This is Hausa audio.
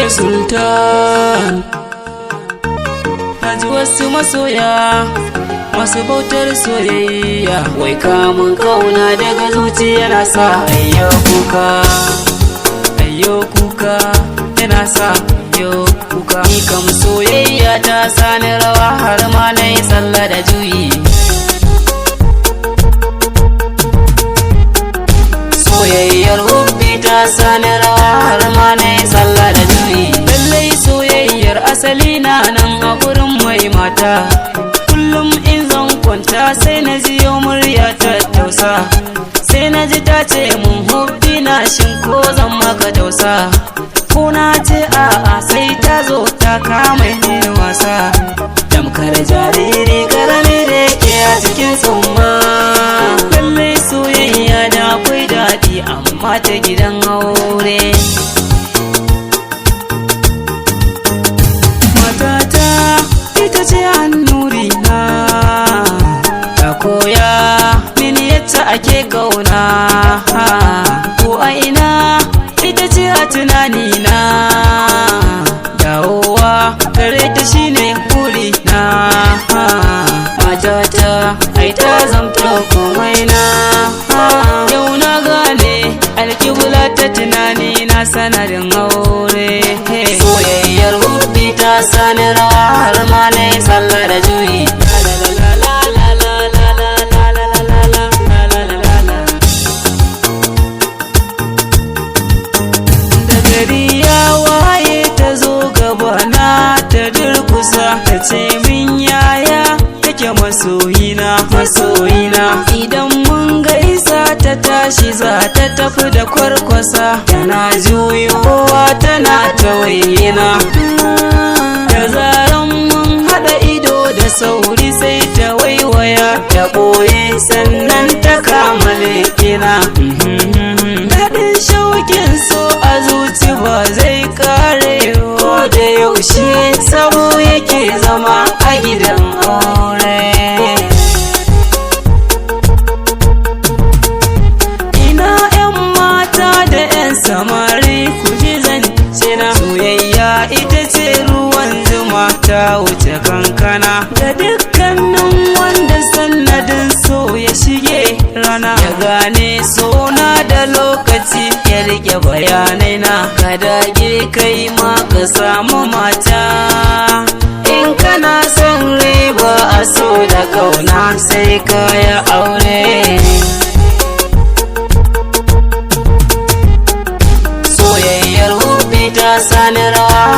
sultan. Naji wasu masoya masu bautar soyayya, wai kamun kauna daga zuciya na sa ayyo kuka, ayyo kuka, yana sa ayyo kuka. Ni kam soyayya ta sani rawa har ma na yi sallah da juyi. Soyayyar hubbi ta sani rawa har ma na yi sallah da juyi. Lallai soyayyar asali na nan a gurin mai mata. Kullum in zan kwanta sai na jiyo murya ta tausa, sai na ji ta ce mun hubbi na shin ko zan maka tausa. Ko na ce a'a sai ta zo ta kama ni wasa, tamkar jariri karami da yake a cikin tsumma. Lallai soyayya da akwai daɗi amma ta gidan aure. Matata ita ce hannuri na, ta koya mini yadda ake kauna. Ko a ina ita ce a tunani na, dawowa gare ta shine buri na. Matata ai ta zamta komai na, yau na gane alkibula ta tunani na sanadin aure. Soyayyar hubbi ta sani rawa har ma na yi sallah da juyi. Da gari ya waye ta zo gabana ta durkusa, ta ce min yaya kake masoyina, masoyina. Idan mun gaisa ta tashi za ta tafi da kwarkwasa, tana juyowa tana ta wayina. Da zaran mun haɗa ido da sauri sai ta waiwaya ta ɓoye sannan ta kama lekina. Daɗin shaukin so a zuci ba zai kare, ko da yaushe sabo yake zama a gidan aure. Ina 'yan mata da 'yan samari ku ji zance na, soyayya ita ce ruwan zuma ta wuce kankana. Da dukkanin wanda sannadin so ya shige rana, ya gane sona da lokaci ya rike bayanai na. Ka dage kai ma ka samu mata, in kana son riba a so da kauna sai ka yi aure. Soyayyar hubbi ta sani rawa